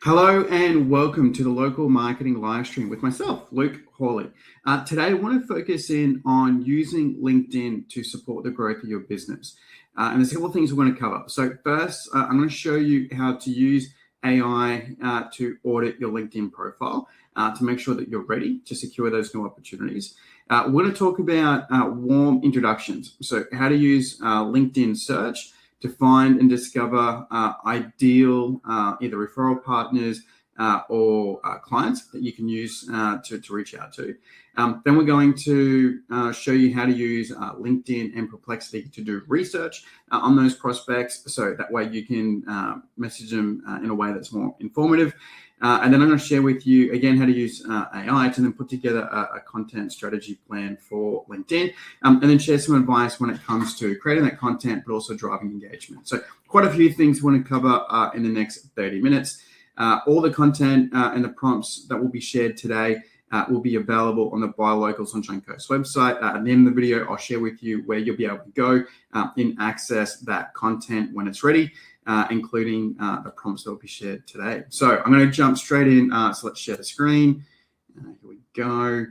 Hello and welcome to the local marketing live stream with myself, Luke Hawley. Today, I want to focus in on using LinkedIn to support the growth of your business. And there's a couple of things we're going to cover. So first, I'm going to show you how to use AI to audit your LinkedIn profile to make sure that you're ready to secure those new opportunities. We're going to talk about warm introductions. So how to use LinkedIn search to find and discover ideal either referral partners or clients that you can use to reach out to. Then we're going to show you how to use LinkedIn and Perplexity to do research on those prospects, so that way you can message them in a way that's more informative. And then I'm going to share with you, again, how to use AI to then put together a content strategy plan for LinkedIn, and then share some advice when it comes to creating that content, but also driving engagement. So quite a few things we want to cover in the next 30 minutes. All the content and the prompts that will be shared today will be available on the Buy Local Sunshine Coast website. At the end of the video, I'll share with you where you'll be able to go and access that content when it's ready, including the prompts that will be shared today. So I'm going to jump straight in. So let's share the screen. Here we go.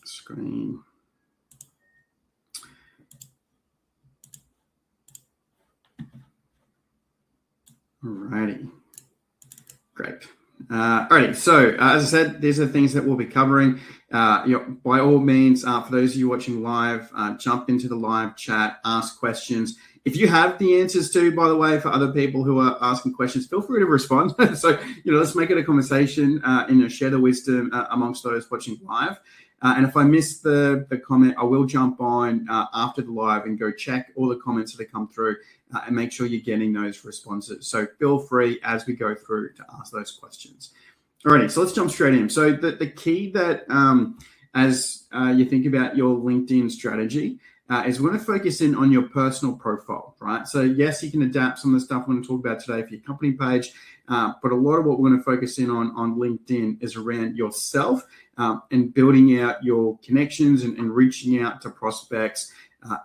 Screen. Alrighty. Great. Alrighty, so as I said, these are things that we'll be covering. By all means, for those of you watching live, jump into the live chat, ask questions. If you have the answers to, by the way, for other people who are asking questions, feel free to respond. So, let's make it a conversation and share the wisdom amongst those watching live. And if I miss the comment, I will jump on after the live and go check all the comments that have come through and make sure you're getting those responses. So feel free as we go through to ask those questions. Alrighty, so let's jump straight in. So the key that as you think about your LinkedIn strategy is we're going to focus in on your personal profile, right? So yes, you can adapt some of the stuff we're going to talk about today for your company page, but a lot of what we're going to focus in on LinkedIn is around yourself and building out your connections and reaching out to prospects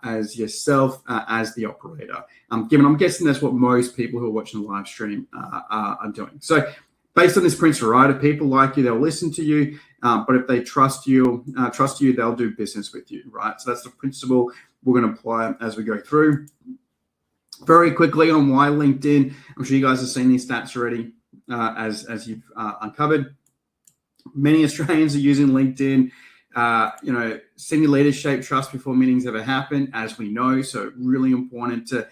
as yourself, as the operator. I'm guessing that's what most people who are watching the live stream are doing. So based on this principle, right, if people like you, they'll listen to you, but if they trust you, they'll do business with you, right? So that's the principle we're going to apply as we go through. Very quickly on why LinkedIn, I'm sure you guys have seen these stats already as you've uncovered. Many Australians are using LinkedIn. Senior leaders shape trust before meetings ever happen, as we know. So really important to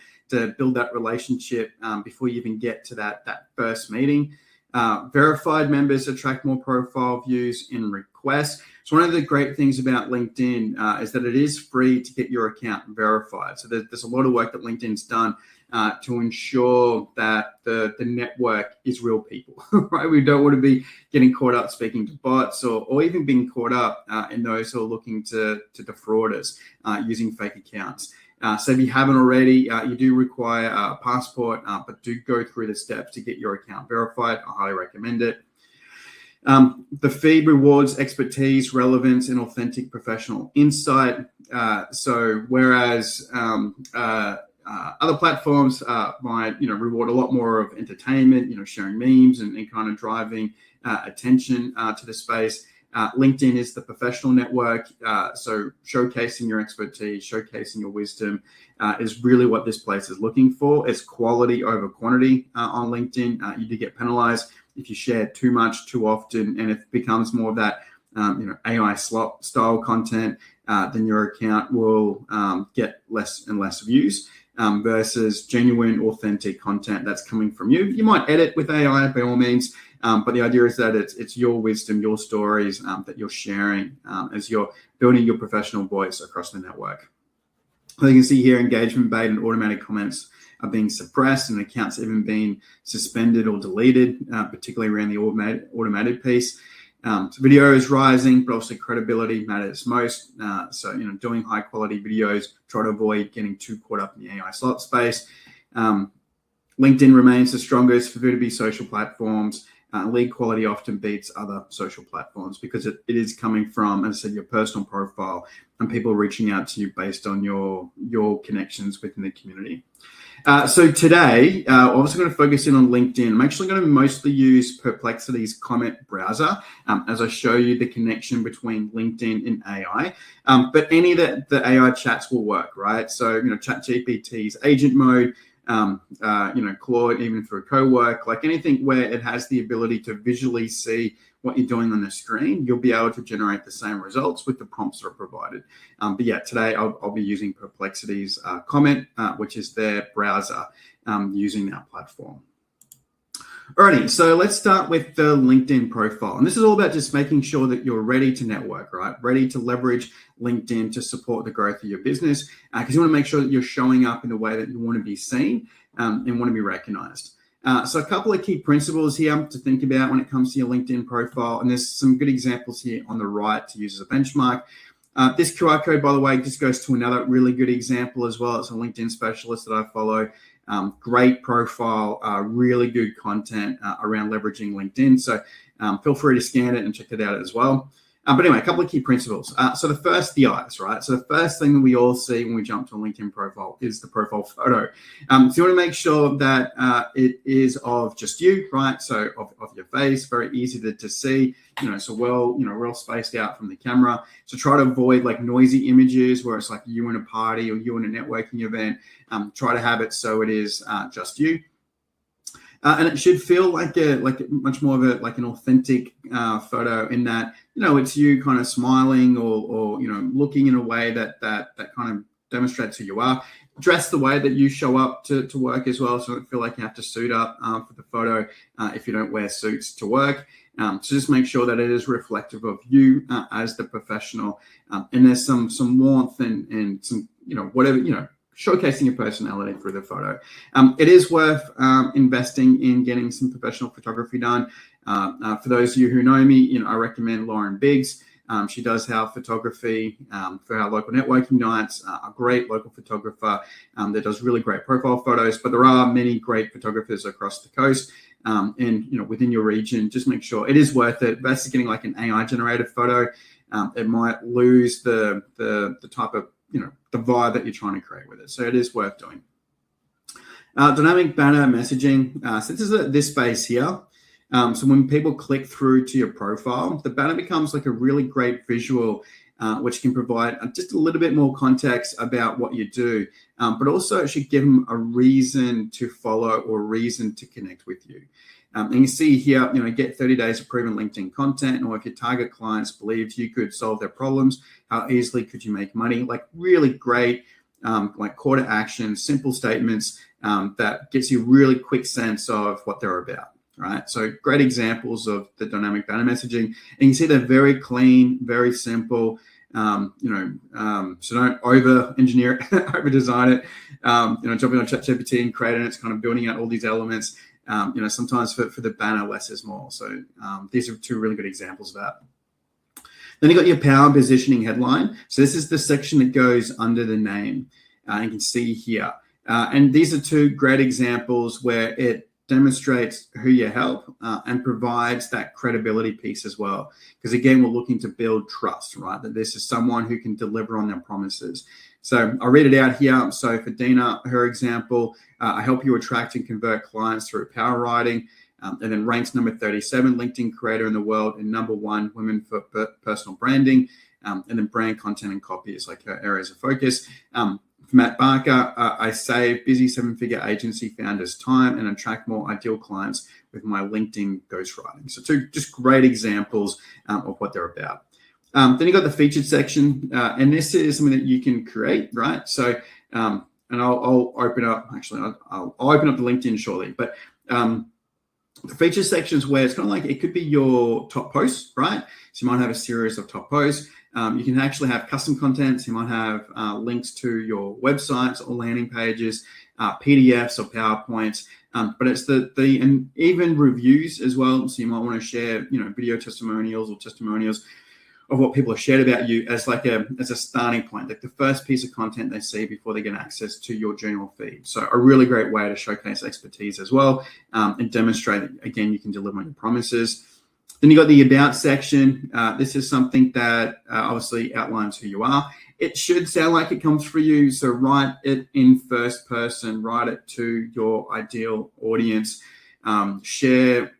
build that relationship before you even get to that first meeting. Verified members attract more profile views and requests. So one of the great things about LinkedIn is that it is free to get your account verified. So there's a lot of work that LinkedIn's done to ensure that the network is real people, right? We don't want to be getting caught up speaking to bots or even being caught up in those who are looking to defraud us using fake accounts. So if you haven't already, you do require a passport, but do go through the steps to get your account verified. I highly recommend it. The feed rewards expertise, relevance, and authentic professional insight. So whereas other platforms might, reward a lot more of entertainment, sharing memes and kind of driving attention to the space. LinkedIn is the professional network, so showcasing your expertise, showcasing your wisdom is really what this place is looking for. It's quality over quantity on LinkedIn. You do get penalized if you share too much too often, and if it becomes more of that AI slop style content, then your account will get less and less views versus genuine, authentic content that's coming from you. You might edit with AI by all means, but the idea is that it's your wisdom, your stories that you're sharing as you're building your professional voice across the network. So you can see here, engagement bait and automatic comments are being suppressed, and accounts even being suspended or deleted, particularly around the automated piece. So video is rising, but also credibility matters most. So doing high quality videos, try to avoid getting too caught up in the AI slot space. LinkedIn remains the strongest for B2B social platforms. Lead quality often beats other social platforms because it is coming from, as I said, your personal profile and people reaching out to you based on your connections within the community. So today, I'm also going to focus in on LinkedIn. I'm actually going to mostly use Perplexity's comment browser as I show you the connection between LinkedIn and AI. But any of the AI chats will work, right? So, ChatGPT's agent mode, Claude, even through co-work, like anything where it has the ability to visually see what you're doing on the screen, you'll be able to generate the same results with the prompts that are provided. But yeah, today I'll be using Perplexity's comment, which is their browser, using that platform. Alrighty, so let's start with the LinkedIn profile. And this is all about just making sure that you're ready to network, right? Ready to leverage LinkedIn to support the growth of your business, because you want to make sure that you're showing up in the way that you want to be seen and want to be recognized. So a couple of key principles here to think about when it comes to your LinkedIn profile. And there's some good examples here on the right to use as a benchmark. This QR code, by the way, just goes to another really good example as well. It's a LinkedIn specialist that I follow. Great profile, really good content around leveraging LinkedIn. So feel free to scan it and check it out as well. But anyway, a couple of key principles. So the first, the eyes, right? So the first thing that we all see when we jump to a LinkedIn profile is the profile photo. So you want to make sure that it is of just you, right? So of your face, very easy to see, so well spaced out from the camera. So try to avoid like noisy images where it's like you in a party or you in a networking event. Try to have it so it is just you. And it should feel like much more of an authentic photo in that, it's you kind of smiling or looking in a way that kind of demonstrates who you are. Dress the way that you show up to work as well. So don't feel like you have to suit up for the photo if you don't wear suits to work. So just make sure that it is reflective of you as the professional. And there's some warmth and some, whatever, showcasing your personality through the photo. It is worth investing in getting some professional photography done. For those of you who know me, I recommend Lauren Biggs. She does our photography for our local networking nights, a great local photographer that does really great profile photos, but there are many great photographers across the coast. And, within your region, just make sure it is worth it. Versus getting like an AI generated photo, it might lose the type of, the vibe that you're trying to create with it. So it is worth doing. Dynamic banner messaging. So this is this space here. So when people click through to your profile, the banner becomes like a really great visual, which can provide just a little bit more context about what you do, but also it should give them a reason to follow or a reason to connect with you. And you see here, get 30 days of proven LinkedIn content, or if your target clients believed you could solve their problems, how easily could you make money? Like really great, like call to action, simple statements that gets you really quick sense of what they're about, right? So great examples of the dynamic banner messaging. And you can see they're very clean, very simple. So don't over engineer it, over design it, jumping on ChatGPT and creating it, it's kind of building out all these elements. Sometimes for the banner, less is more. So these are two really good examples of that. Then you got your power positioning headline. So this is the section that goes under the name. You can see here. And these are two great examples where it demonstrates who you help and provides that credibility piece as well. Because again, we're looking to build trust, right? That this is someone who can deliver on their promises. So I'll read it out here. So for Dina, her example, I help you attract and convert clients through power writing, and then ranks number 37 LinkedIn creator in the world and number 1 women for personal branding, and then brand content and copy is like her areas of focus. For Matt Barker, I save busy 7-figure agency founders time and attract more ideal clients with my LinkedIn ghostwriting. So two just great examples of what they're about. Then you got the featured section, and this is something that you can create, right? So, and I'll open up, actually, I'll open up the LinkedIn shortly, but the feature section is where it's kind of like, it could be your top posts, right? So you might have a series of top posts. You can actually have custom content. So you might have links to your websites or landing pages, PDFs or PowerPoints, but it's and even reviews as well. So you might want to share, video testimonials or testimonials of what people have shared about you as a starting point, like the first piece of content they see before they get access to your general feed. So a really great way to showcase expertise as well, and demonstrate that, again, you can deliver on your promises. Then you got the about section. This is something that obviously outlines who you are. it should sound like it comes from you. So write it in first person, write it to your ideal audience, share,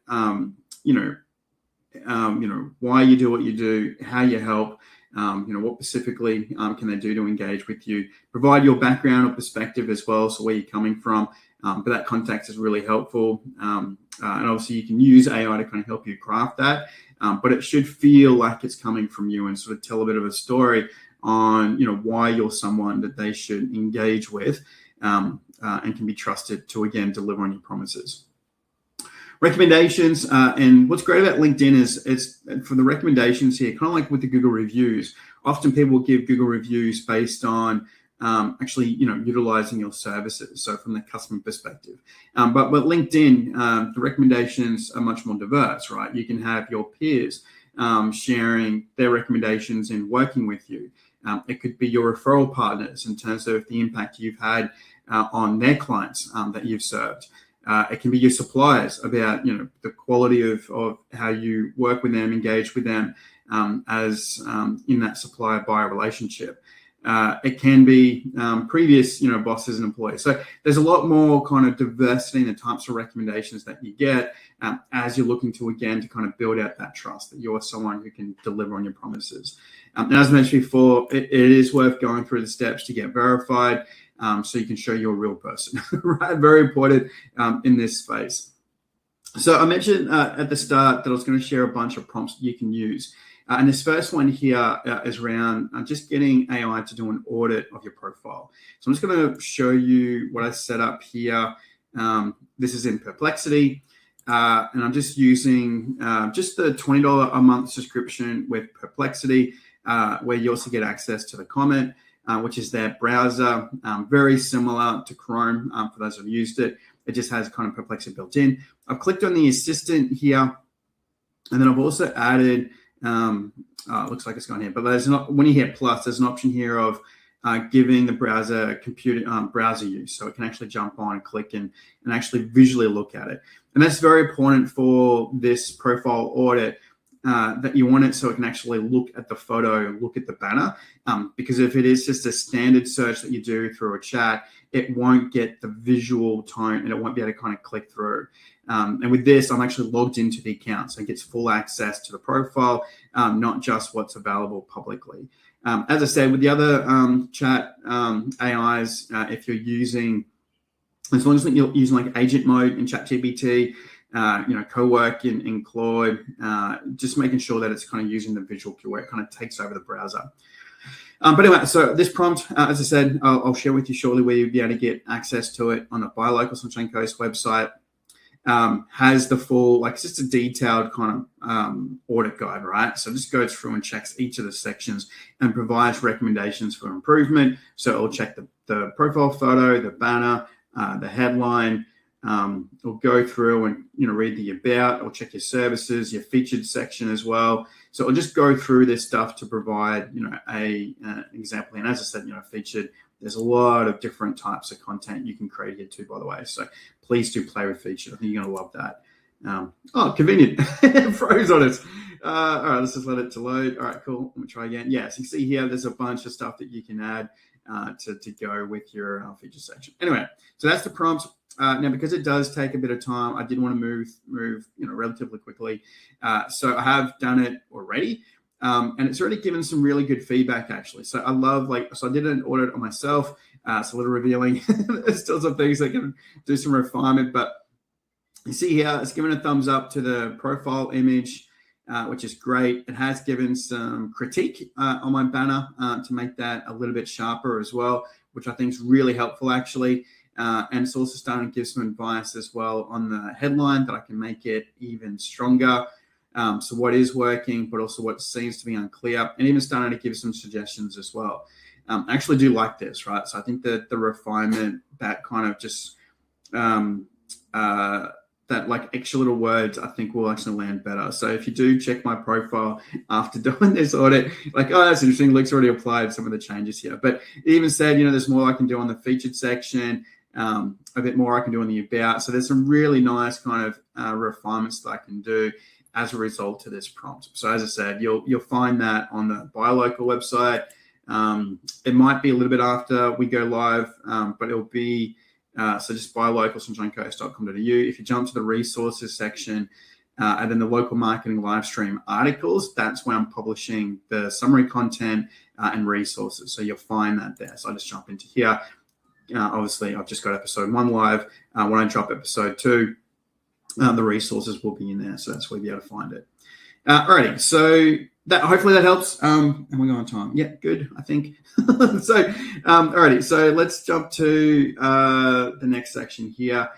why you do what you do, how you help, what specifically can they do to engage with you. Provide your background or perspective as well, so where you're coming from. But that context is really helpful. And obviously you can use AI to kind of help you craft that. But it should feel like it's coming from you and sort of tell a bit of a story on, why you're someone that they should engage with and can be trusted to, again, deliver on your promises. Recommendations, and what's great about LinkedIn is it's for the recommendations here, kind of like with the Google reviews. Often people will give Google reviews based on utilizing your services, so from the customer perspective. But LinkedIn, the recommendations are much more diverse, right? You can have your peers sharing their recommendations in working with you. It could be your referral partners in terms of the impact you've had on their clients that you've served. It can be your suppliers about, the quality of how you work with them, engage with them as in that supplier-buyer relationship. It can be previous, bosses and employees. So there's a lot more kind of diversity in the types of recommendations that you get as you're looking to, again, to kind of build out that trust that you're someone who can deliver on your promises. And as I mentioned before, it is worth going through the steps to get verified. So you can show you're a real person, right? Very important in this phase. So I mentioned at the start that I was going to share a bunch of prompts that you can use. And this first one here is around just getting AI to do an audit of your profile. So I'm just going to show you what I set up here. This is in Perplexity. And I'm just using just the $20 a month subscription with Perplexity, where you also get access to the comment, which is their browser, very similar to Chrome for those who've used it. It just has kind of Perplexity built in. I've clicked on the assistant here, and then I've also added, looks like it's gone here, but there's not, when you hit plus, there's an option here of giving the browser computer browser use, so it can actually jump on and click and actually visually look at it. And that's very important for this profile audit, that you want it so it can actually look at the photo, look at the banner, because if it is just a standard search that you do through a chat, it won't get the visual tone and it won't be able to kind of click through. And with this, I'm actually logged into the account, so it gets full access to the profile, not just what's available publicly. As I said, with the other chat AIs, if you're using, as long as you're using like agent mode in ChatGPT, co-work in Claude, just making sure that it's kind of using the visual cue where it kind of takes over the browser. But anyway, so this prompt, as I said, I'll share with you shortly where you'll be able to get access to it on the Buy Local Sunshine Coast website. Has the full, like, it's just a detailed kind of audit guide, right? So it just goes through and checks each of the sections and provides recommendations for improvement. So it'll check the profile photo, the banner, the headline. It'll go through and read the about. It'll check your services, your featured section as well. So it'll just go through this stuff to provide a example. And as I said, featured. There's a lot of different types of content you can create here too, by the way. So please do play with featured. I think you're gonna love that. Convenient. It froze on us. All right, let's just let it to load. All right, cool. Let me try again. Yeah, so you see here, there's a bunch of stuff that you can add to go with your feature section. Anyway, so that's the prompt. Now, because it does take a bit of time, I did want to move relatively quickly. So I have done it already. And it's already given some really good feedback, actually. So I love, so I did an audit on myself. It's a little revealing. There's still some things that can do some refinement. But you see here, it's given a thumbs up to the profile image, which is great. It has given some critique on my banner to make that a little bit sharper as well, which I think is really helpful, actually. And it's also starting to give some advice as well on the headline that I can make it even stronger. So what is working, but also what seems to be unclear, and even starting to give some suggestions as well. I actually do like this, right? So I think that the refinement, that kind of just that like extra little words, I think will actually land better. So if you do check my profile after doing this audit, like, oh, that's interesting, Luke's already applied some of the changes here. But it even said, there's more I can do on the featured section, a bit more I can do on the about. So there's some really nice kind of refinements that I can do as a result of this prompt. So as I said, you'll find that on the Buy Local website. It might be a little bit after we go live, but it'll be, so just buylocalsunshinecoast.com.au. If you jump to the resources section, and then the local marketing live stream articles, that's where I'm publishing the summary content and resources. So you'll find that there. So I just jump into here. Obviously, I've just got episode 1 live. When I drop episode 2, the resources will be in there. So that's where you'll be able to find it. Alrighty, so that hopefully that helps. And we're going on time. Yeah, good, I think. So, alrighty, so let's jump to the next section here.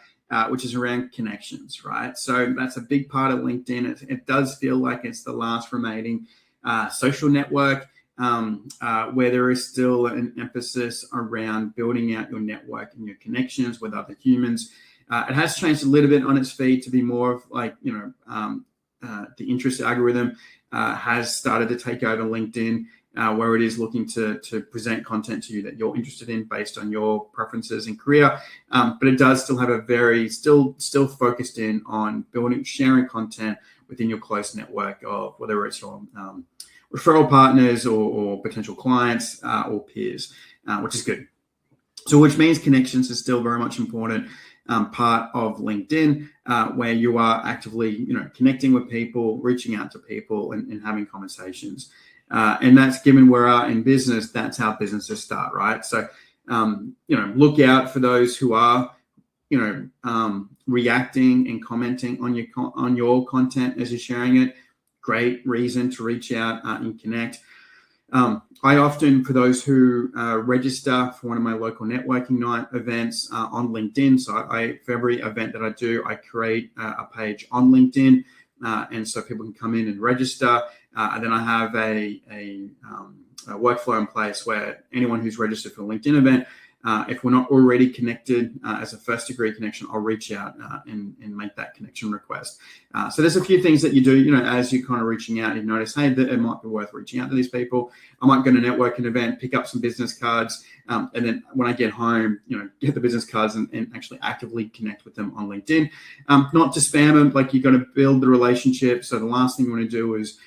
Which is around connections, right? So that's a big part of LinkedIn. It does feel like it's the last remaining social network where there is still an emphasis around building out your network and your connections with other humans. It has changed a little bit on its feed to be more of like, the interest algorithm has started to take over LinkedIn. Where it is looking to present content to you that you're interested in based on your preferences and career. But it does still have a very, still focused in on sharing content within your close network of whether it's your referral partners or potential clients or peers, which is good. So which means connections is still very much important part of LinkedIn, where you are actively, connecting with people, reaching out to people and having conversations. And that's given where we are in business, that's how businesses start, right? So, look out for those who are, reacting and commenting on your content as you're sharing it. Great reason to reach out and connect. I often, for those who register for one of my local networking night events on LinkedIn, so for every event that I do, I create a page on LinkedIn. And so people can come in and register. And then I have a workflow in place where anyone who's registered for a LinkedIn event, if we're not already connected as a first degree connection, I'll reach out and make that connection request. So there's a few things that you do, as you're kind of reaching out, you notice, hey, that it might be worth reaching out to these people. I might go to a networking event, pick up some business cards, and then when I get home, get the business cards and actually actively connect with them on LinkedIn. Not to spam them, like you've got to build the relationship. So the last thing you want to do is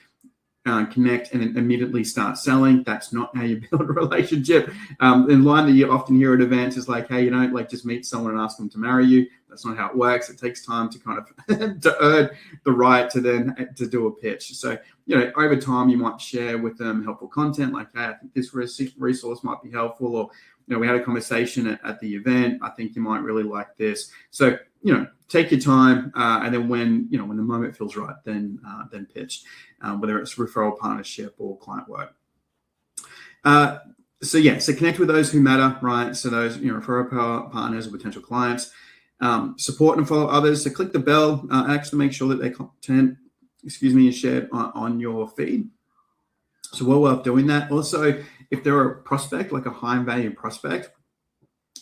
connect and then immediately start selling. That's not how you build a relationship. In line that you often hear at events is like, hey, just meet someone and ask them to marry you. That's not how it works. It takes time to kind of to earn the right to then to do a pitch. So, over time you might share with them helpful content like, hey, I think this resource might be helpful, or, we had a conversation at the event. I think you might really like this. So, take your time, and then when the moment feels right, then pitch, whether it's referral partnership or client work. So connect with those who matter, right? So those, referral partners or potential clients. Support and follow others. So click the bell, actually make sure that their content, is shared on your feed. So well worth doing that. Also, if they're a prospect, like a high value prospect,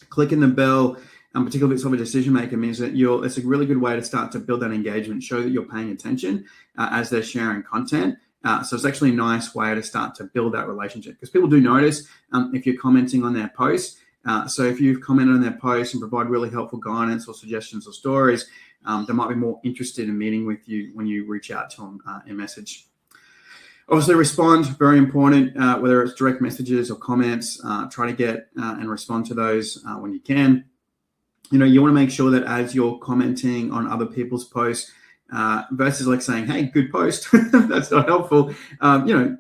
clicking the bell, particularly if it's of a decision maker, means that it's a really good way to start to build that engagement, show that you're paying attention as they're sharing content. So it's actually a nice way to start to build that relationship, because people do notice if you're commenting on their posts. So if you've commented on their posts and provide really helpful guidance or suggestions or stories, they might be more interested in meeting with you when you reach out to them in message. Obviously, respond, very important, whether it's direct messages or comments. Try to get and respond to those when you can. You want to make sure that as you're commenting on other people's posts, versus like saying, hey, good post, that's not helpful.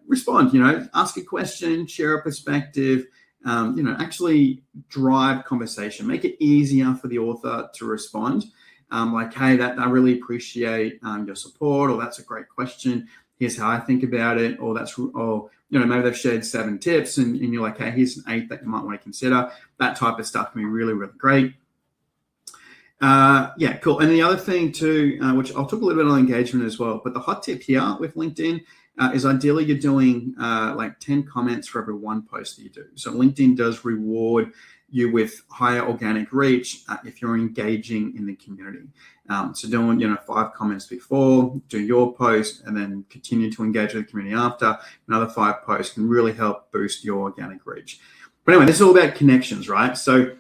Respond, ask a question, share a perspective, actually drive conversation, make it easier for the author to respond. Like, hey, I really appreciate your support, or that's a great question. Here's how I think about it, or maybe they've shared 7 tips and you're like, hey, here's an 8 that you might want to consider. That type of stuff can be really, really great. Cool. And the other thing too, which I'll talk a little bit on engagement as well, but the hot tip here with LinkedIn is ideally you're doing like 10 comments for every 1 post that you do. So LinkedIn does reward you with higher organic reach if you're engaging in the community. So doing 5 comments before, do your post, and then continue to engage with the community after. Another 5 posts can really help boost your organic reach. But anyway, this is all about connections, right? So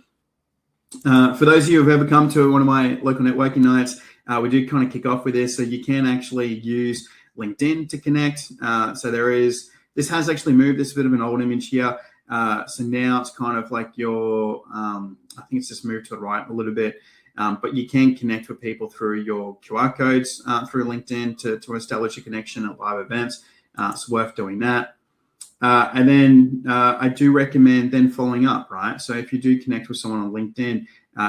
for those of you who have ever come to one of my local networking nights, we do kind of kick off with this. So you can actually use LinkedIn to connect. So there is This has actually moved. This is a bit of an old image here. So now it's kind of like your, I think it's just moved to the right a little bit. But you can connect with people through your QR codes through LinkedIn to establish a connection at live events. It's worth doing that. And then I do recommend then following up, right? So if you do connect with someone on LinkedIn,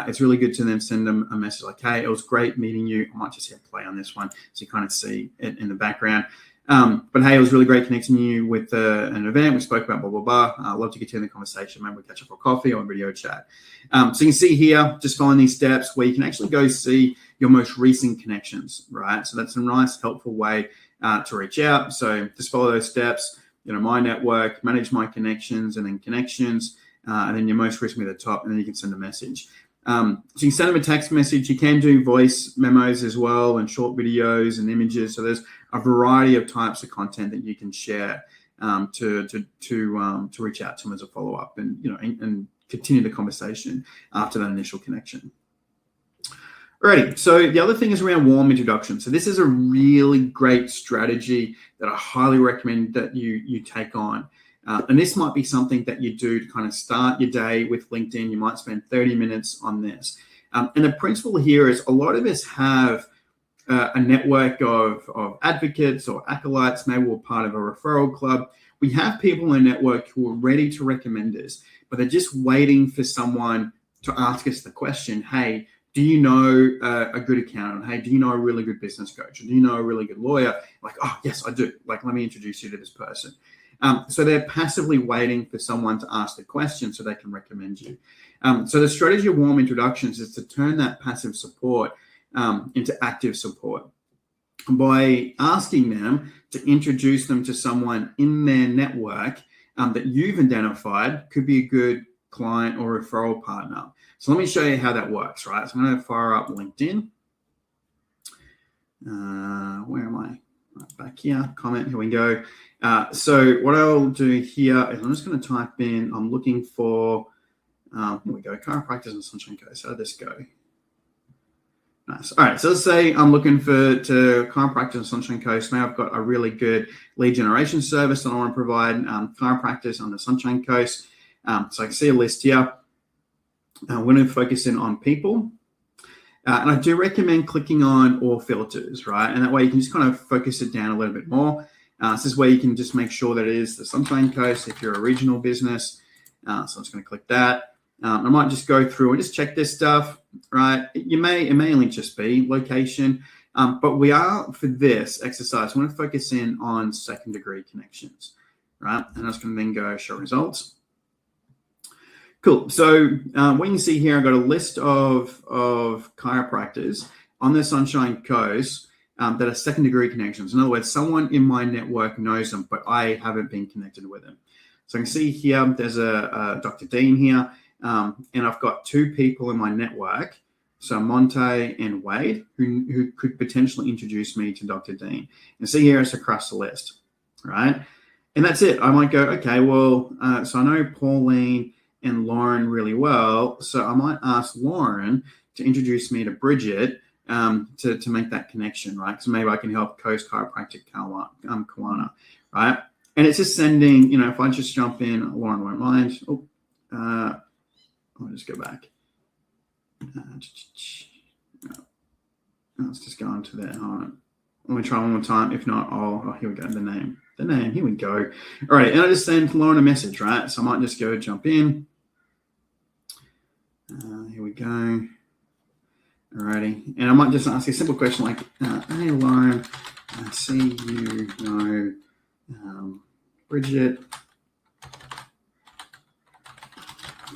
it's really good to then send them a message like, hey, it was great meeting you. I might just hit play on this one so you kind of see it in the background. But hey, it was really great connecting you with an event. We spoke about blah, blah, blah. I'd love to continue the conversation. Maybe we'll catch up for coffee or a video chat. So you can see here, just following these steps where you can actually go see your most recent connections, right? So that's a nice, helpful way to reach out. So just follow those steps, my network, manage my connections, and then connections, and then your most recent at the top, and then you can send a message. So you can send them a text message. You can do voice memos as well, and short videos and images. So there's a variety of types of content that you can share to reach out to them as a follow up, and and continue the conversation after that initial connection. Alrighty. So the other thing is around warm introduction. So this is a really great strategy that I highly recommend that you take on. And this might be something that you do to kind of start your day with LinkedIn. You might spend 30 minutes on this. And the principle here is a lot of us have a network of advocates or acolytes. Maybe we're part of a referral club. We have people in the network who are ready to recommend us, but they're just waiting for someone to ask us the question, hey, do you know a good accountant? Hey, do you know a really good business coach? Or do you know a really good lawyer? Like, oh, yes, I do. Like, let me introduce you to this person. So they're passively waiting for someone to ask the question so they can recommend you. So the strategy of warm introductions is to turn that passive support into active support by asking them to introduce them to someone in their network that you've identified could be a good client or referral partner. So let me show you how that works, right? So I'm going to fire up LinkedIn. Where am I? Right back here, comment, here we go. So what I'll do here is I'm just going to type in, I'm looking for, here we go, chiropractors and Sunshine Coast. How did this go? Nice. All right, so let's say I'm looking to chiropractors on Sunshine Coast. Now I've got a really good lead generation service that I want to provide chiropractors on the Sunshine Coast. So I can see a list here. We're going to focus in on people. And I do recommend clicking on all filters, right? And that way you can just kind of focus it down a little bit more. This is where you can just make sure that it is the Sunshine Coast if you're a regional business. So I'm just going to click that. I might just go through and just check this stuff, right? It may only just be location, but we are, for this exercise, I want to focus in on second degree connections, right? And I'm just going to then go show results. Cool. So what you can see here, I've got a list of chiropractors on the Sunshine Coast that are second degree connections. In other words, someone in my network knows them, but I haven't been connected with them. So I can see here, there's a Dr. Dean here, and I've got two people in my network, so Monte and Wade, who could potentially introduce me to Dr. Dean. And see here, it's across the list, right? And that's it. I might go, okay, well, so I know Pauline and Lauren really well, so I might ask Lauren to introduce me to Bridget to make that connection, right? So maybe I can help Coast Chiropractic Kawana, right? And it's just sending, if I just jump in, Lauren won't mind. I'll just go back. Let's just go into there. Hold on. Let me try one more time. If not, here we go. The name. Here we go. All right. And I just send Lauren a message, right? So I might just go jump in. Here we go. Alrighty. And I might just ask a simple question like, hey, Lauren, I see you know Bridget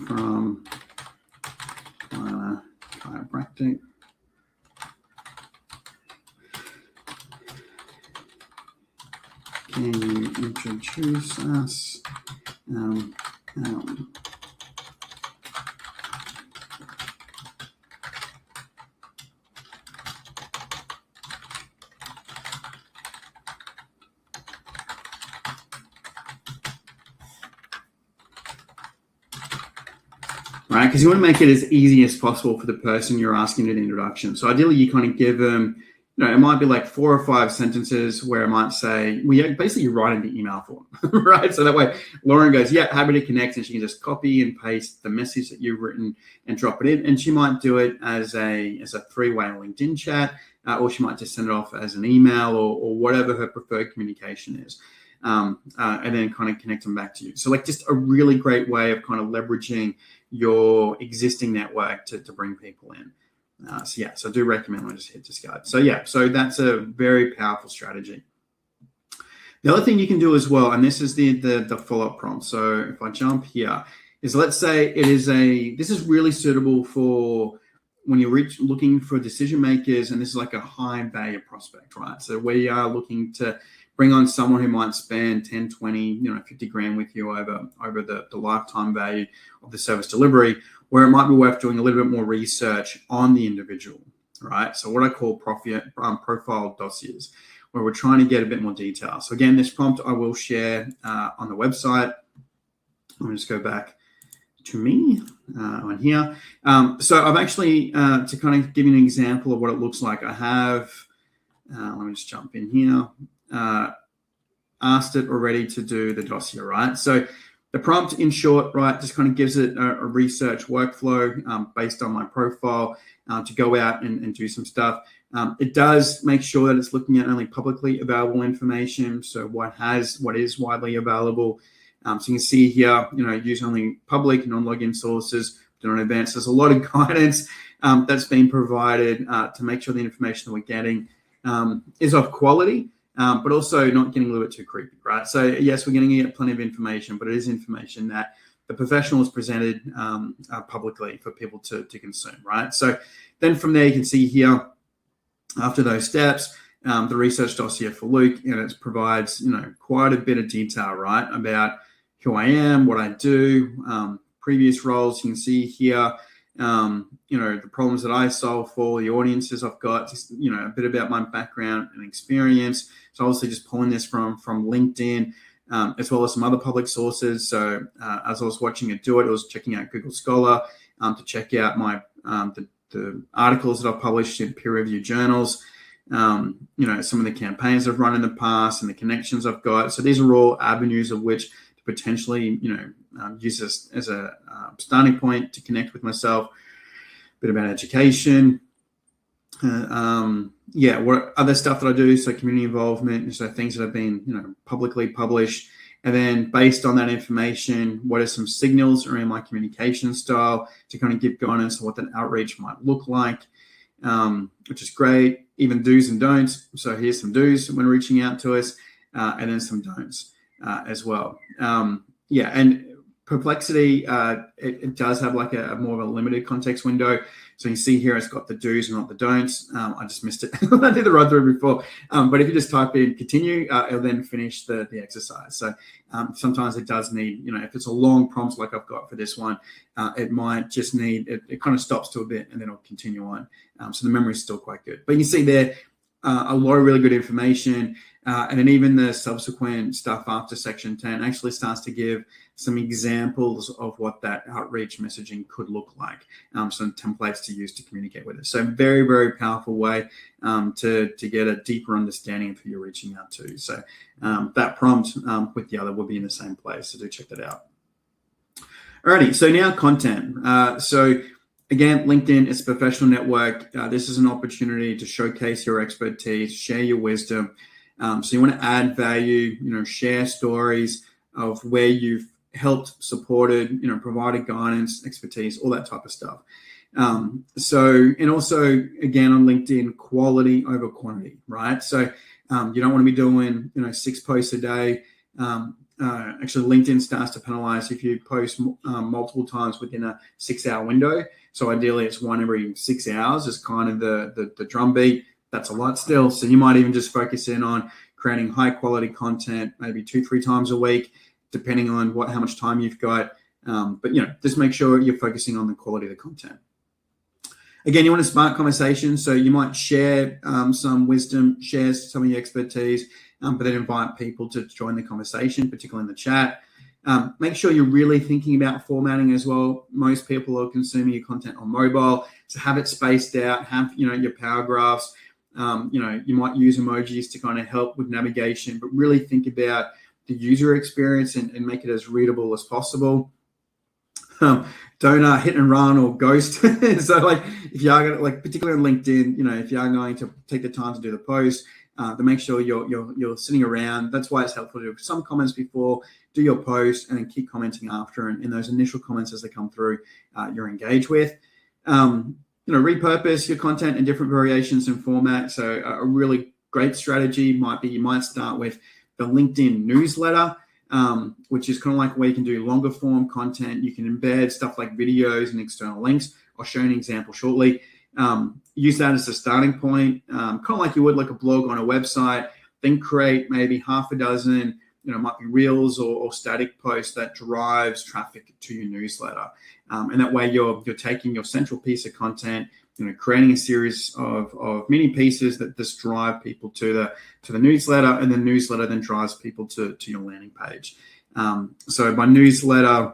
from Chiropractic. Can you introduce us? Right, because you want to make it as easy as possible for the person you're asking to the introduction. So ideally, you kind of give them, it might be like 4 or 5 sentences where I might say, well, basically you're writing the email form, right? So that way Lauren goes, yeah, happy to connect. And she can just copy and paste the message that you've written and drop it in. And she might do it as a 3-way LinkedIn chat, or she might just send it off as an email or whatever her preferred communication is. And then kind of connect them back to you. So like just a really great way of kind of leveraging your existing network to bring people in. So I do recommend I just hit discard. So that's a very powerful strategy. The other thing you can do as well, and this is the follow-up prompt. So if I jump here, is let's say this is really suitable for when you're looking for decision makers, and this is like a high value prospect, right? So we are looking to bring on someone who might spend 10, 20, 50 grand with you over the lifetime value of the service delivery, where it might be worth doing a little bit more research on the individual, right? So what I call profile dossiers, where we're trying to get a bit more detail. So again, this prompt I will share on the website. Let me just go back to me on here. So I've actually, to kind of give you an example of what it looks like, I have, let me just jump in here, asked it already to do the dossier, right? So the prompt, in short, right, just kind of gives it a research workflow based on my profile to go out and do some stuff. It does make sure that it's looking at only publicly available information, so what is widely available. So you can see here, use only public, non-login sources, do not advance. There's a lot of guidance that's been provided to make sure the information that we're getting is of quality, but also not getting a little bit too creepy, right? So yes, we're going to get plenty of information, but it is information that the professional has presented publicly for people to consume, right? So then from there, you can see here, after those steps, the research dossier for Luke, and it provides, quite a bit of detail, right, about who I am, what I do, previous roles. You can see here, the problems that I solve for, the audiences I've got, just, a bit about my background and experience. So obviously just pulling this from LinkedIn, as well as some other public sources. So as I was watching it do it, I was checking out Google Scholar to check out my the articles that I've published in peer-reviewed journals, some of the campaigns I've run in the past and the connections I've got. So these are all avenues of which to potentially, use this as a starting point to connect with myself. A bit about education. What other stuff that I do? So community involvement, so things that have been, publicly published. And then based on that information, what are some signals around my communication style to kind of give guidance on what that outreach might look like, which is great. Even do's and don'ts. So here's some do's when reaching out to us, and then some don'ts as well. And Perplexity, it does have like a more of a limited context window. So you see here, it's got the do's and not the don'ts. I just missed it. I did the run through before. But if you just type in continue, it'll then finish the exercise. So sometimes it does need, if it's a long prompt like I've got for this one, it might just need, it kind of stops to a bit and then it'll continue on. So the memory is still quite good. But you can see there, a lot of really good information. And then even the subsequent stuff after section 10 actually starts to give some examples of what that outreach messaging could look like, some templates to use to communicate with us. So very, very powerful way to get a deeper understanding of who you're reaching out to. So that prompt with the other will be in the same place. So do check that out. Alrighty, so now content. So again, LinkedIn is a professional network. This is an opportunity to showcase your expertise, share your wisdom. So you want to add value, share stories of where you've helped, supported, provided guidance, expertise, all that type of stuff. And also, again, on LinkedIn, quality over quantity, right? So you don't want to be doing, 6 posts a day. Actually, LinkedIn starts to penalize if you post multiple times within a 6-hour window. So ideally, it's one every 6 hours is kind of the drumbeat. That's a lot still. So you might even just focus in on creating high quality content, maybe 2-3 times a week, depending on how much time you've got. But just make sure you're focusing on the quality of the content. Again, you want to spark conversation. So you might share some wisdom, share some of your expertise, but then invite people to join the conversation, particularly in the chat. Make sure you're really thinking about formatting as well. Most people are consuming your content on mobile, so have it spaced out, have your power graphs, You might use emojis to kind of help with navigation, but really think about the user experience and make it as readable as possible. Don't hit and run or ghost. So like if you are going to, like particularly on LinkedIn, if you are going to take the time to do the post, to make sure you're sitting around. That's why it's helpful to do some comments before, do your post, and then keep commenting after. And in those initial comments as they come through, you're engaged with. Repurpose your content in different variations and formats. So a really great strategy might be you might start with the LinkedIn newsletter, which is kind of like where you can do longer form content. You can embed stuff like videos and external links. I'll show you an example shortly. Use that as a starting point, kind of like you would like a blog on a website. Then create maybe half a dozen, might be reels or static posts that drives traffic to your newsletter. And that way you're taking your central piece of content, creating a series of mini pieces that just drive people to the newsletter, and the newsletter then drives people to your landing page. So my newsletter,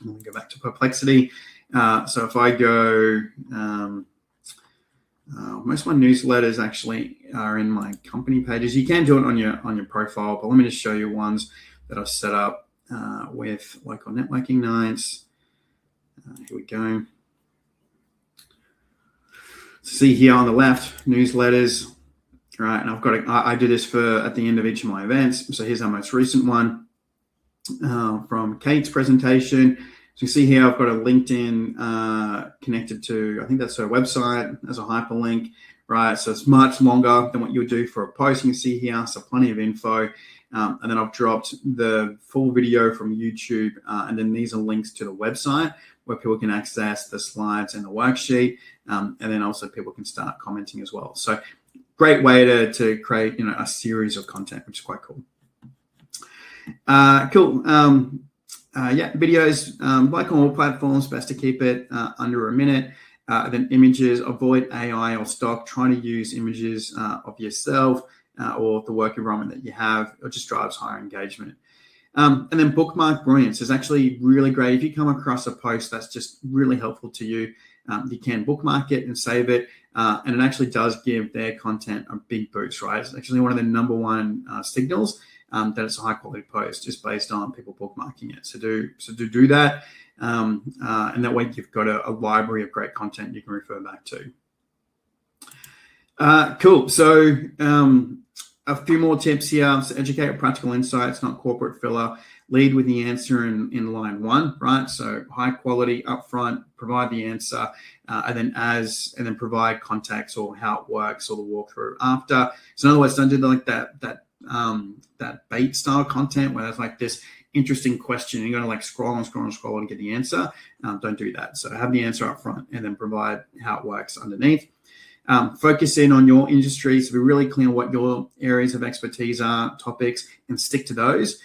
let me go back to Perplexity. So if I go, most of my newsletters actually are in my company pages. You can do it on your profile, but let me just show you ones that I've set up with local networking nights. Here we go. See here on the left, newsletters, right? And I do this at the end of each of my events. So here's our most recent one from Kate's presentation. So you see here, I've got a LinkedIn connected to, I think that's her website as a hyperlink, right? So it's much longer than what you would do for a post. You can see here, so plenty of info. And then I've dropped the full video from YouTube. And then these are links to the website where people can access the slides and the worksheet. And then also people can start commenting as well. So great way to create, a series of content, which is quite cool. Cool. Videos, like on all platforms, best to keep it under a minute. Then images, avoid AI or stock. Try to use images of yourself or the work environment that you have. It just drives higher engagement. And then bookmark brilliance is actually really great. If you come across a post that's just really helpful to you, you can bookmark it and save it. And it actually does give their content a big boost, right? It's actually one of the number one signals that it's a high quality post, just based on people bookmarking it. So do that. And that way you've got a library of great content you can refer back to. Cool. So a few more tips here. So educate with practical insights, not corporate filler. Lead with the answer in line one, right? So high quality upfront, provide the answer, and then provide context or how it works or the walkthrough after. So in other words, don't do like that bait style content where there's like this interesting question and you're going to like scroll and get the answer. Don't do that. So have the answer up front and then provide how it works underneath. Focus in on your industry. So be really clear on what your areas of expertise are, topics, and stick to those.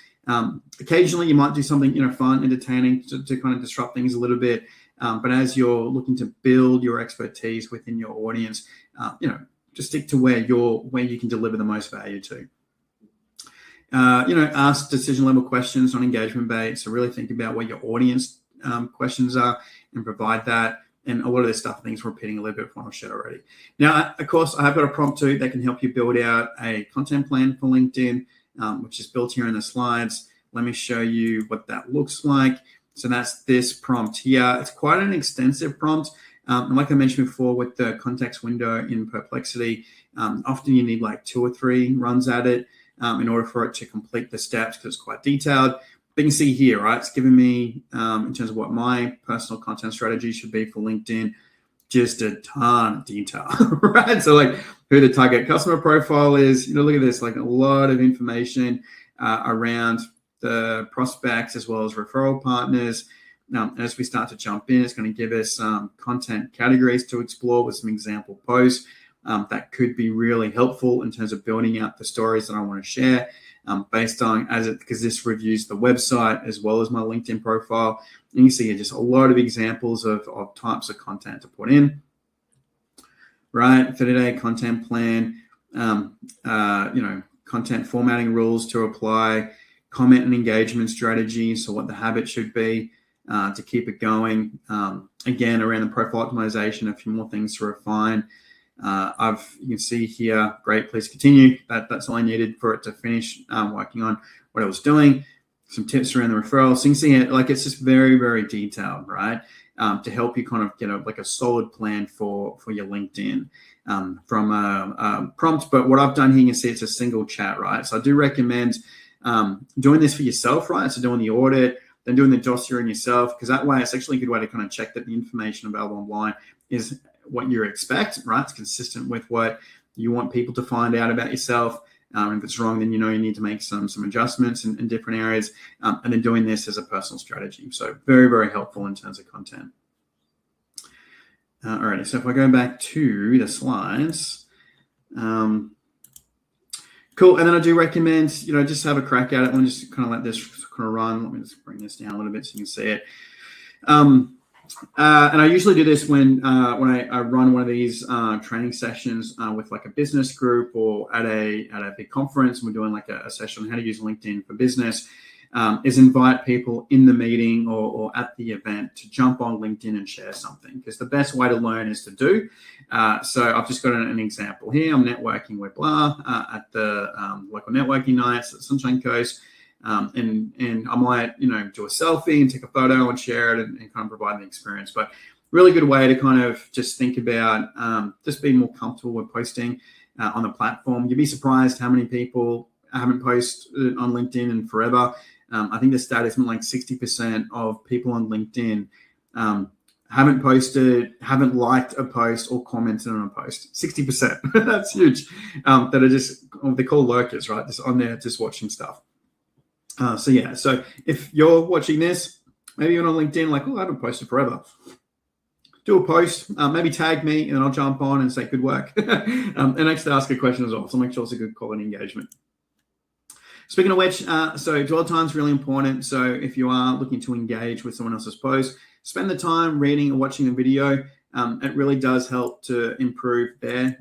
Occasionally you might do something, fun, entertaining to kind of disrupt things a little bit. But as you're looking to build your expertise within your audience, just stick to where you can deliver the most value to. Ask decision level questions on engagement bait. So really think about what your audience questions are and provide that. And a lot of this stuff, things repeating a little bit from what I've shared already. Now, of course, I have got a prompt too that can help you build out a content plan for LinkedIn, which is built here in the slides. Let me show you what that looks like. So that's this prompt here. It's quite an extensive prompt. And like I mentioned before with the context window in Perplexity, often you need like 2 or 3 runs at it in order for it to complete the steps because it's quite detailed. But you can see here, right? It's giving me, in terms of what my personal content strategy should be for LinkedIn, just a ton of detail, right? So like who the target customer profile is, look at this, like a lot of information around the prospects as well as referral partners. And as we start to jump in, it's going to give us content categories to explore with some example posts that could be really helpful in terms of building out the stories that I want to share. Based on because this reviews the website as well as my LinkedIn profile. And you can see here just a lot of examples of types of content to put in. Right, 30-day content plan, content formatting rules to apply, comment and engagement strategies, so what the habit should be to keep it going. Again, around the profile optimization, a few more things to refine. You can see here, great, please continue. That's all I needed for it to finish working on what I was doing. Some tips around the referrals. So you can see it, like it's just very, very detailed, right? To help you kind of get a solid plan for your LinkedIn from a prompt. But what I've done here, you can see it's a single chat, right? So I do recommend doing this for yourself, right? So doing the audit, then doing the dossier on yourself, because that way it's actually a good way to kind of check that the information available online is what you expect, right? It's consistent with what you want people to find out about yourself. If it's wrong, then you need to make some adjustments in different areas, and then doing this as a personal strategy. So very, very helpful in terms of content. Alrighty, so if I go back to the slides, cool. And then I do recommend, just have a crack at it and just kind of let this kind of run. Let me just bring this down a little bit so you can see it. And I usually do this when I run one of these training sessions with like a business group or at a big conference, and we're doing like a session on how to use LinkedIn for business, is invite people in the meeting or at the event to jump on LinkedIn and share something, because the best way to learn is to do. So I've just got an example here. I'm networking with blah at the local networking nights at Sunshine Coast. And I might, do a selfie and take a photo and share it and kind of provide the experience. But really good way to kind of just think about just being more comfortable with posting on the platform. You'd be surprised how many people haven't posted on LinkedIn in forever. I think the stat is like 60% of people on LinkedIn haven't posted, haven't liked a post or commented on a post. 60%. That's huge. That are just, they call lurkers, right? Just on there, just watching stuff. So if you're watching this, maybe you're on LinkedIn, like, I haven't posted forever. Do a post, maybe tag me, and I'll jump on and say good work. And actually ask a question as well. So make sure it's a good quality engagement. Speaking of which, so dwell time is really important. So if you are looking to engage with someone else's post, spend the time reading or watching the video. It really does help to improve their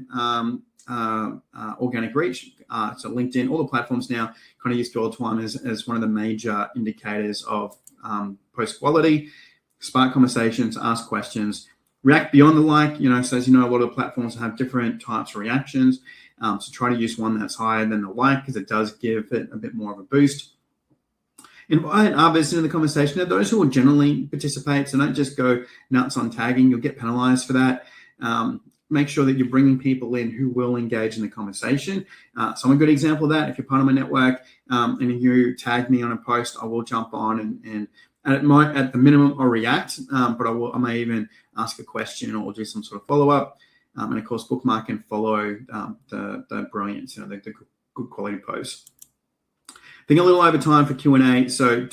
organic reach. So LinkedIn, all the platforms now kind of use dwell time as one of the major indicators of post quality. Spark conversations, ask questions, react beyond the like. So as you know, a lot of the platforms have different types of reactions. So try to use one that's higher than the like, because it does give it a bit more of a boost. Invite others into the conversation. Now, those who will generally participate, so don't just go nuts on tagging. You'll get penalized for that. Make sure that you're bringing people in who will engage in the conversation. So I'm a good example of that. If you're part of my network and you tag me on a post, I will jump on and at the minimum, I'll react, but I may even ask a question or do some sort of follow-up. And of course, bookmark and follow the brilliance, the good quality posts. I think a little over time for Q&A. So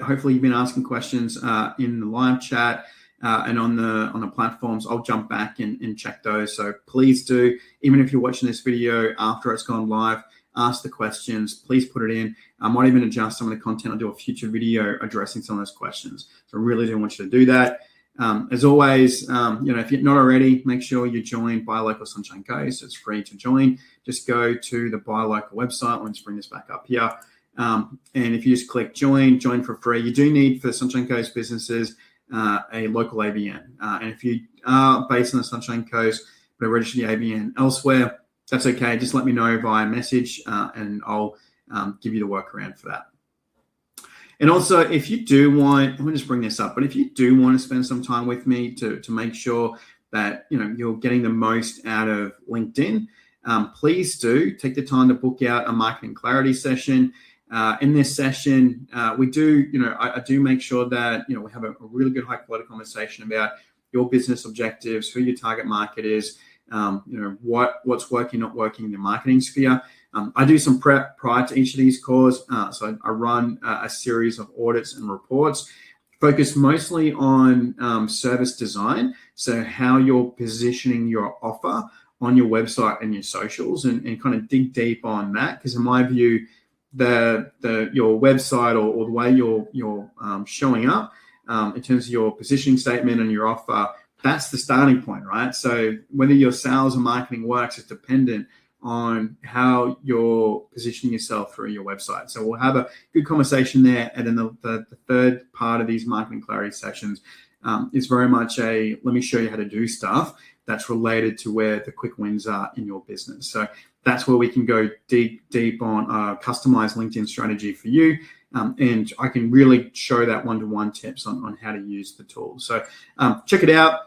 hopefully you've been asking questions in the live chat and on the platforms. I'll jump back and check those. So please do, even if you're watching this video after it's gone live, ask the questions. Please put it in. I might even adjust some of the content. I'll do a future video addressing some of those questions. So I really do want you to do that. As always, if you're not already, make sure you join Buy Local Sunshine Coast. It's free to join. Just go to the Buy Local website. Let's bring this back up here. And if you just click join for free, you do need for Sunshine Coast businesses a local ABN. And if you are based on the Sunshine Coast but registered your ABN elsewhere, that's okay. Just let me know via message and I'll give you the workaround for that. And also, if you do want, let me just bring this up, but if you do want to spend some time with me to make sure that you're getting the most out of LinkedIn, please do take the time to book out a marketing clarity session. In this session, we do, I do make sure that, we have a really good high quality conversation about your business objectives, who your target market is, what's working, not working in your marketing sphere. I do some prep prior to each of these calls. So I run a series of audits and reports focused mostly on service design. So how you're positioning your offer on your website and your socials and kind of dig deep on that. Because in my view, your website or the way you're showing up in terms of your positioning statement and your offer, that's the starting point, right? So whether your sales and marketing works is dependent on how you're positioning yourself through your website. So we'll have a good conversation there. And then the third part of these marketing clarity sessions, is very much a let me show you how to do stuff that's related to where the quick wins are in your business. So that's where we can go deep on a customized LinkedIn strategy for you. And I can really show that one-to-one tips on how to use the tool. So check it out.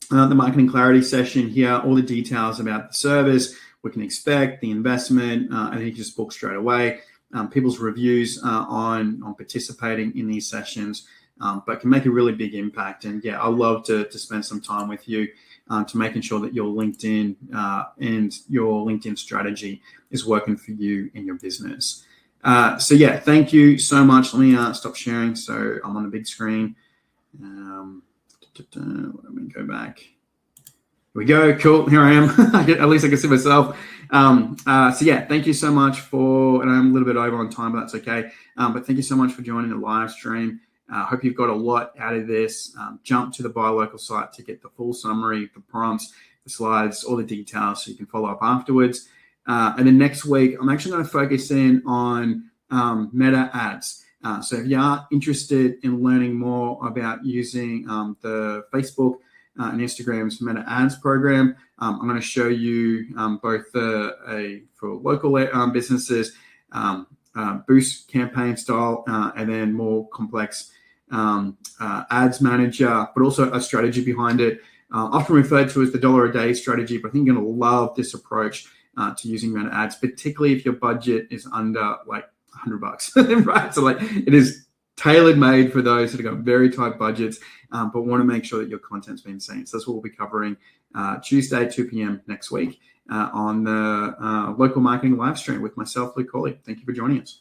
The marketing clarity session here, all the details about the service, we can expect, the investment, and you can just book straight away. People's reviews on participating in these sessions, but can make a really big impact. And yeah, I'd love to spend some time with you to making sure that your LinkedIn and your LinkedIn strategy is working for you in your business. So yeah, thank you so much. Let me stop sharing so I'm on the big screen. Let me go back. Here we go. Cool. Here I am. At least I can see myself. So yeah, thank you so much and I'm a little bit over on time, but that's okay. But thank you so much for joining the live stream. Hope you've got a lot out of this. Jump to the Buy Local site to get the full summary, the prompts, the slides, all the details so you can follow up afterwards. And then next week, I'm actually going to focus in on meta ads. So if you are interested in learning more about using the Facebook and Instagram's meta ads program, I'm going to show you both for local businesses, boost campaign style, and then more complex ads manager, but also a strategy behind it. Often referred to as the $1 a day strategy, but I think you're going to love this approach to using meta ads, particularly if your budget is under like $100, right? So like it is tailor made for those that have got very tight budgets, but want to make sure that your content's being seen. So that's what we'll be covering Tuesday, 2 p.m. next week on the local marketing live stream with myself, Luke Colley. Thank you for joining us.